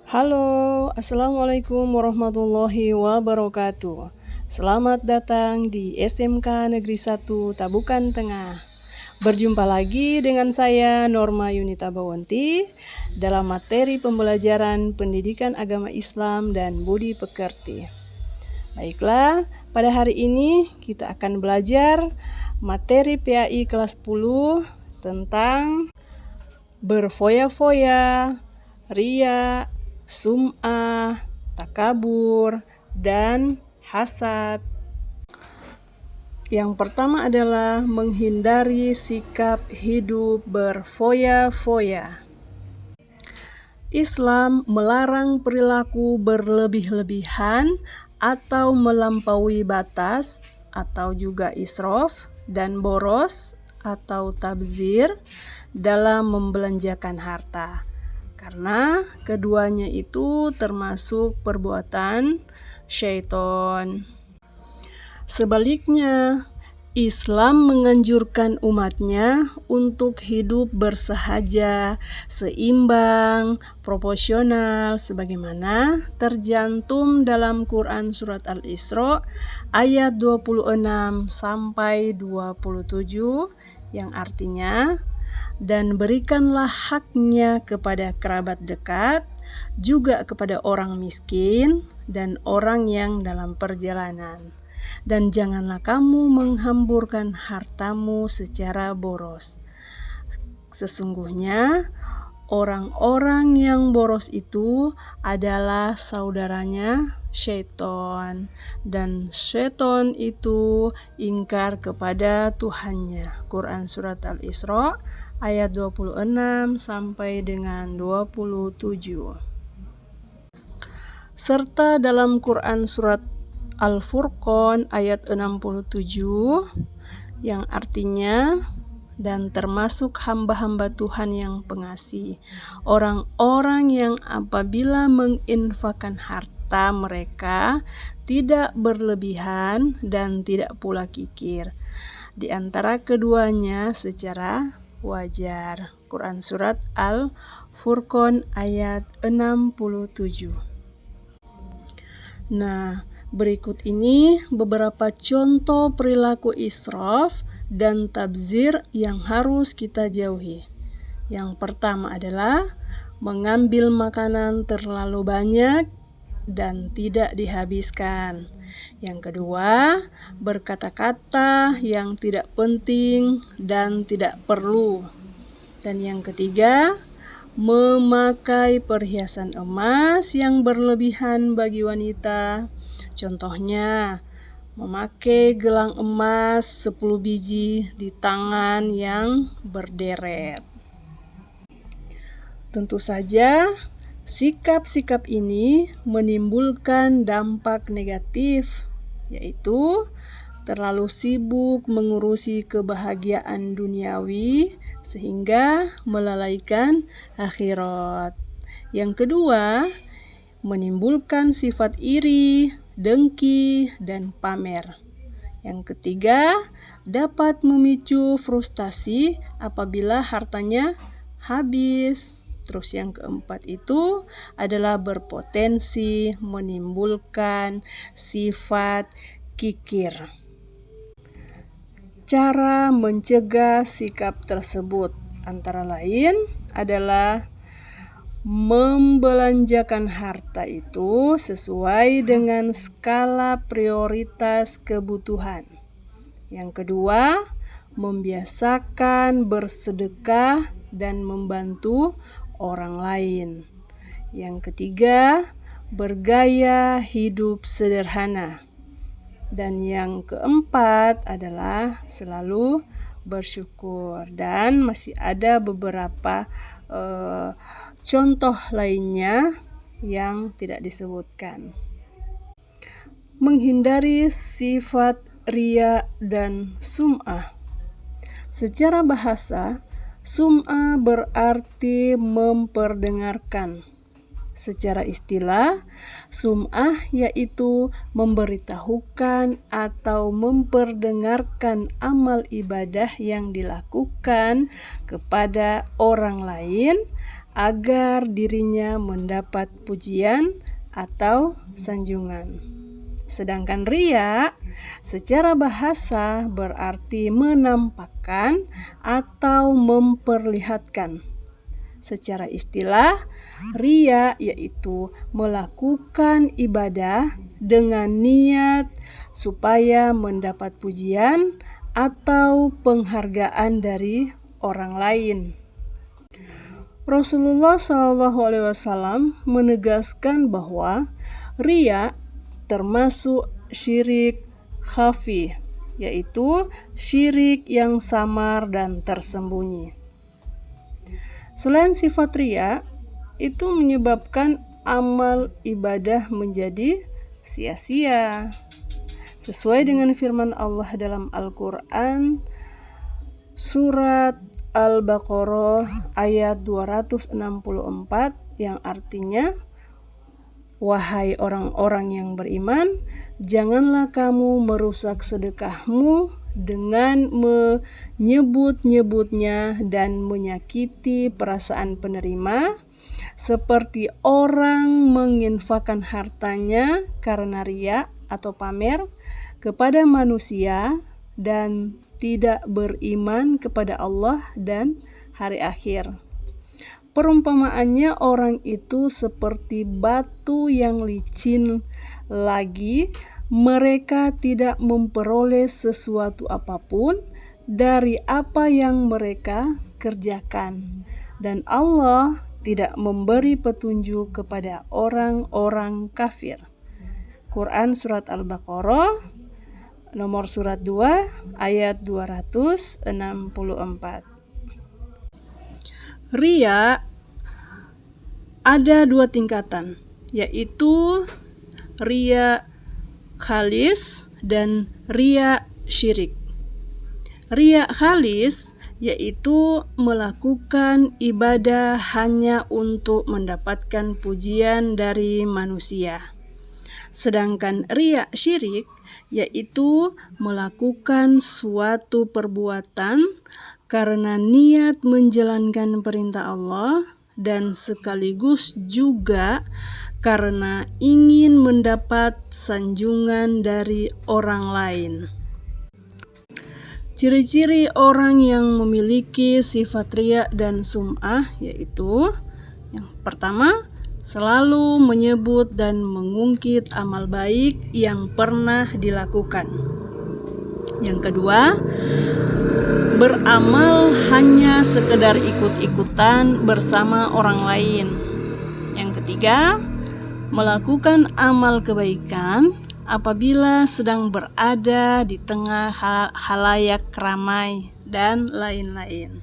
Halo, Assalamualaikum warahmatullahi wabarakatuh. Selamat datang di SMK Negeri 1 Tabukan Tengah. Berjumpa lagi dengan saya Norma Yunita Bawanti dalam materi pembelajaran Pendidikan Agama Islam dan Budi Pekerti. Baiklah, pada hari ini kita akan belajar materi PAI kelas 10 tentang berfoya-foya, riya, sum'ah, takabur, dan hasad. Yang pertama adalah menghindari sikap hidup berfoya-foya. Islam melarang perilaku berlebih-lebihan atau melampaui batas atau juga israf dan boros atau tabzir dalam membelanjakan harta. Karena keduanya itu termasuk perbuatan syaitan. Sebaliknya, Islam menganjurkan umatnya untuk hidup bersahaja, seimbang, proporsional, sebagaimana tercantum dalam Quran Surat Al-Isra ayat 26 sampai 27 yang artinya, dan berikanlah haknya kepada kerabat dekat, juga kepada orang miskin dan orang yang dalam perjalanan. Dan janganlah kamu menghamburkan hartamu secara boros. Sesungguhnya orang-orang yang boros itu adalah saudaranya syaitan, dan syaitan itu ingkar kepada Tuhannya. Quran Surat Al-Isra ayat 26 sampai dengan 27. Serta dalam Quran Surat Al-Furqan ayat 67 yang artinya, dan termasuk hamba-hamba Tuhan yang pengasih, orang-orang yang apabila menginfakkan harta mereka tidak berlebihan dan tidak pula kikir, di antara keduanya secara wajar. Quran Surat Al-Furqan ayat 67. Nah, berikut ini beberapa contoh perilaku israf dan tabzir yang harus kita jauhi. Yang pertama adalah mengambil makanan terlalu banyak dan tidak dihabiskan. Yang kedua, berkata-kata yang tidak penting dan tidak perlu. Dan yang ketiga, memakai perhiasan emas yang berlebihan bagi wanita. Contohnya, memakai gelang emas 10 biji di tangan yang berderet. Tentu saja, sikap-sikap ini menimbulkan dampak negatif, yaitu terlalu sibuk mengurusi kebahagiaan duniawi sehingga melalaikan akhirat. Yang kedua, menimbulkan sifat iri, dengki, dan pamer. Yang ketiga, dapat memicu frustasi apabila hartanya habis. Terus yang keempat itu adalah berpotensi menimbulkan sifat kikir. Cara mencegah sikap tersebut antara lain adalah membelanjakan harta itu sesuai dengan skala prioritas kebutuhan. Yang kedua, membiasakan bersedekah dan membantu orang lain. Yang ketiga, bergaya hidup sederhana. Dan yang keempat adalah selalu bersyukur. Dan masih ada beberapa contoh lainnya yang tidak disebutkan. Menghindari sifat riya dan sum'ah. Secara bahasa, sum'ah berarti memperdengarkan. Secara istilah, sum'ah yaitu memberitahukan atau memperdengarkan amal ibadah yang dilakukan kepada orang lain agar dirinya mendapat pujian atau sanjungan. Sedangkan riya secara bahasa berarti menampakkan atau memperlihatkan. Secara istilah, riya yaitu melakukan ibadah dengan niat supaya mendapat pujian atau penghargaan dari orang lain. Rasulullah SAW menegaskan bahwa riya termasuk syirik khafi, yaitu syirik yang samar dan tersembunyi. Selain sifat riya, itu menyebabkan amal ibadah menjadi sia-sia. Sesuai dengan firman Allah dalam Al-Quran, surat Al-Baqarah ayat 264 yang artinya, "Wahai orang-orang yang beriman, janganlah kamu merusak sedekahmu dengan menyebut-nyebutnya dan menyakiti perasaan penerima, seperti orang menginfakkan hartanya karena riya atau pamer kepada manusia dan tidak beriman kepada Allah dan hari akhir. Perumpamaannya orang itu seperti batu yang licin, lagi mereka tidak memperoleh sesuatu apapun dari apa yang mereka kerjakan, dan Allah tidak memberi petunjuk kepada orang-orang kafir." Quran Surat Al-Baqarah nomor surat 2 ayat 264. Riya ada dua tingkatan, yaitu riya khalis dan riya syirik. Riya khalis yaitu melakukan ibadah hanya untuk mendapatkan pujian dari manusia. Sedangkan riya syirik yaitu melakukan suatu perbuatan karena niat menjalankan perintah Allah dan sekaligus juga karena ingin mendapat sanjungan dari orang lain. Ciri-ciri orang yang memiliki sifat riya dan sum'ah yaitu, yang pertama, selalu menyebut dan mengungkit amal baik yang pernah dilakukan. Yang kedua, beramal hanya sekedar ikut-ikutan bersama orang lain. Yang ketiga, melakukan amal kebaikan apabila sedang berada di tengah halayak ramai dan lain-lain.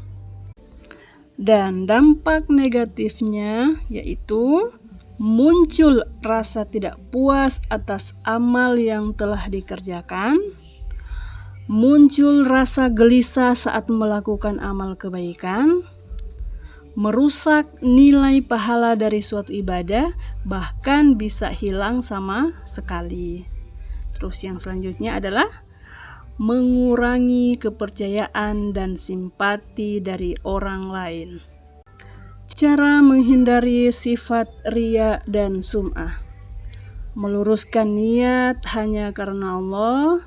Dan dampak negatifnya yaitu muncul rasa tidak puas atas amal yang telah dikerjakan, muncul rasa gelisah saat melakukan amal kebaikan, merusak nilai pahala dari suatu ibadah, bahkan bisa hilang sama sekali. Terus yang selanjutnya adalah mengurangi kepercayaan dan simpati dari orang lain. Cara menghindari sifat riya dan sum'ah: meluruskan niat hanya karena Allah,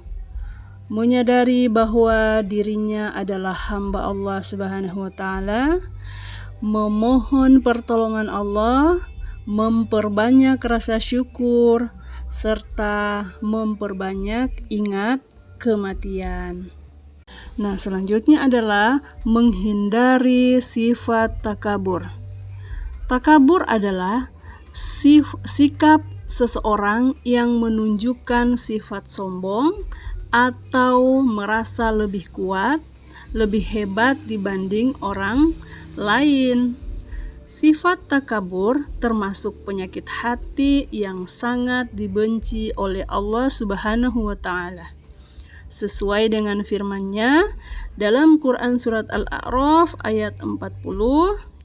menyadari bahwa dirinya adalah hamba Allah Subhanahu wa Ta'ala, memohon pertolongan Allah, memperbanyak rasa syukur, serta memperbanyak ingat kematian. Nah, selanjutnya adalah menghindari sifat takabur. Takabur adalah sikap seseorang yang menunjukkan sifat sombong atau merasa lebih kuat, lebih hebat dibanding orang lain. Sifat takabur termasuk penyakit hati yang sangat dibenci oleh Allah Subhanahu wa Ta'ala. Sesuai dengan firman-Nya dalam Quran Surat Al-A'raf ayat 40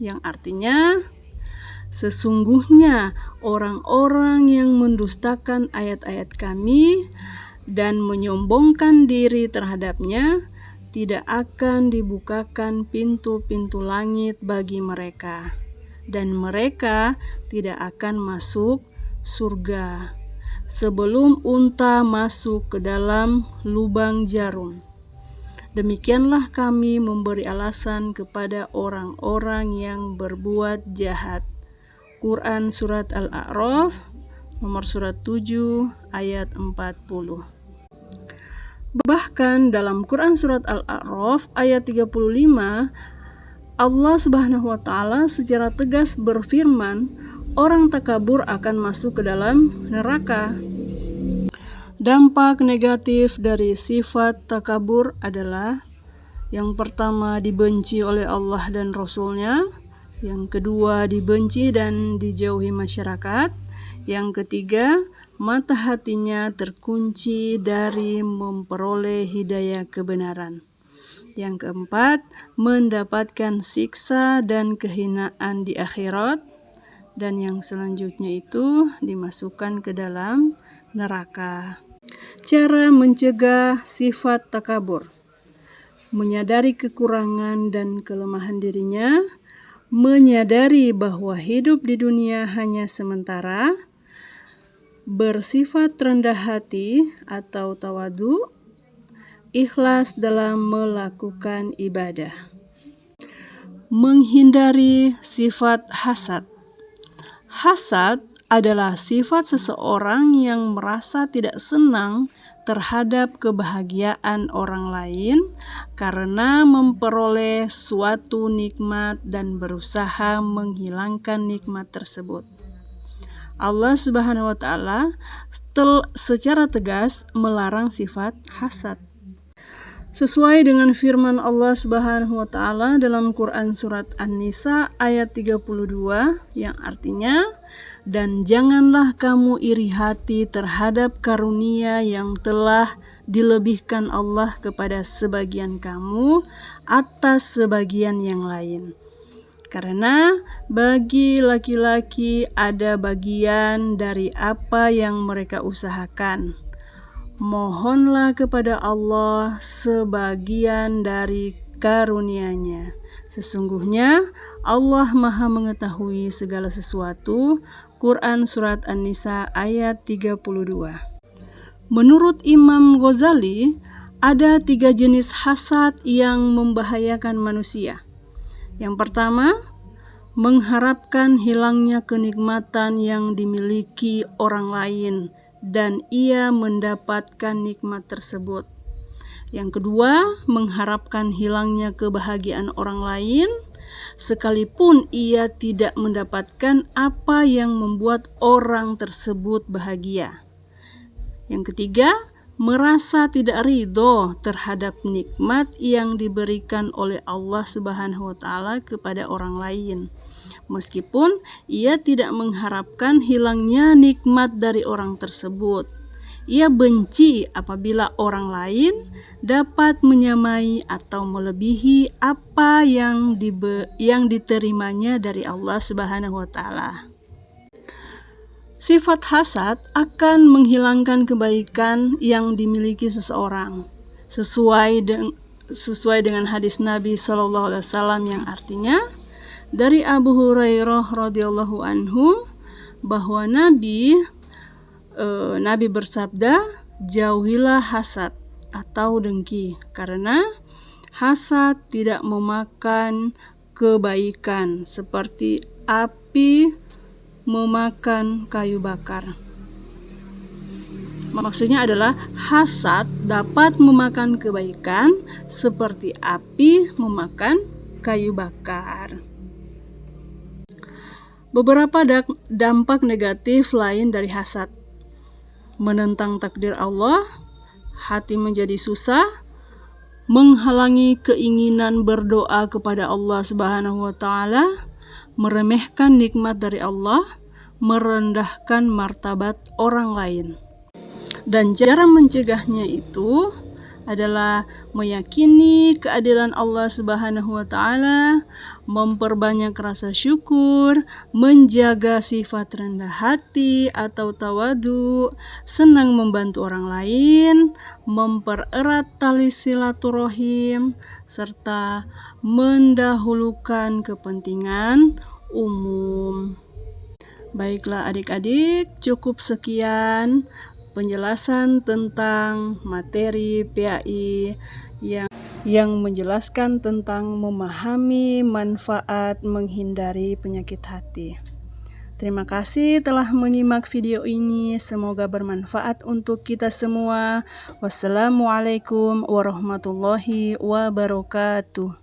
yang artinya, "Sesungguhnya orang-orang yang mendustakan ayat-ayat Kami dan menyombongkan diri terhadapnya, tidak akan dibukakan pintu-pintu langit bagi mereka, dan mereka tidak akan masuk surga sebelum unta masuk ke dalam lubang jarum. Demikianlah kami memberi alasan kepada orang-orang yang berbuat jahat. Quran Surat Al-A'raf nomor surat 7 ayat 40. Bahkan dalam Quran Surat Al-A'raf ayat 35, Allah Subhanahu wa Ta'ala secara tegas berfirman, orang takabur akan masuk ke dalam neraka. Dampak negatif dari sifat takabur adalah yang pertama, dibenci oleh Allah dan Rasul-Nya. Yang kedua, dibenci dan dijauhi masyarakat. Yang ketiga, mata hatinya terkunci dari memperoleh hidayah kebenaran. Yang keempat, mendapatkan siksa dan kehinaan di akhirat. Dan yang selanjutnya itu dimasukkan ke dalam neraka. Cara mencegah sifat takabur: menyadari kekurangan dan kelemahan dirinya, menyadari bahwa hidup di dunia hanya sementara, bersifat rendah hati atau tawadu, ikhlas dalam melakukan ibadah. Menghindari sifat hasad. Hasad adalah sifat seseorang yang merasa tidak senang terhadap kebahagiaan orang lain karena memperoleh suatu nikmat dan berusaha menghilangkan nikmat tersebut. Allah Subhanahu wa Ta'ala secara tegas melarang sifat hasad. Sesuai dengan firman Allah Subhanahu wa Ta'ala dalam Quran Surat An-Nisa ayat 32 yang artinya, dan janganlah kamu iri hati terhadap karunia yang telah dilebihkan Allah kepada sebagian kamu atas sebagian yang lain. Karena bagi laki-laki ada bagian dari apa yang mereka usahakan. Mohonlah kepada Allah sebagian dari karunia-Nya. Sesungguhnya Allah Maha mengetahui segala sesuatu. Quran Surat An-Nisa ayat 32. Menurut Imam Ghazali, ada 3 jenis hasad yang membahayakan manusia. Yang pertama, mengharapkan hilangnya kenikmatan yang dimiliki orang lain dan ia mendapatkan nikmat tersebut. Yang kedua, mengharapkan hilangnya kebahagiaan orang lain sekalipun ia tidak mendapatkan apa yang membuat orang tersebut bahagia. Yang ketiga, merasa tidak ridho terhadap nikmat yang diberikan oleh Allah Subhanahu wa Ta'ala kepada orang lain, meskipun ia tidak mengharapkan hilangnya nikmat dari orang tersebut. Ia benci apabila orang lain dapat menyamai atau melebihi apa yang diterimanya dari Allah Subhanahu wa Ta'ala. Sifat hasad akan menghilangkan kebaikan yang dimiliki seseorang, sesuai dengan hadis Nabi SAW yang artinya, dari Abu Hurairah radhiyallahu anhu bahwa Nabi bersabda, jauhilah hasad atau dengki, karena hasad tidak memakan kebaikan seperti api memakan kayu bakar. Maksudnya adalah hasad dapat memakan kebaikan seperti api memakan kayu bakar. Beberapa dampak negatif lain dari hasad: menentang takdir Allah, hati menjadi susah, menghalangi keinginan berdoa kepada Allah Subhanahu wa Ta'ala, meremehkan nikmat dari Allah, merendahkan martabat orang lain. Dan cara mencegahnya itu adalah meyakini keadilan Allah Subhanahu wa Ta'ala, memperbanyak rasa syukur, menjaga sifat rendah hati atau tawadu, senang membantu orang lain, mempererat tali silaturahim, serta mendahulukan kepentingan umum. Baiklah adik-adik, cukup sekian penjelasan tentang materi PAI yang menjelaskan tentang memahami manfaat menghindari penyakit hati. Terima kasih telah menyimak video ini. Semoga bermanfaat untuk kita semua. Wassalamualaikum warahmatullahi wabarakatuh.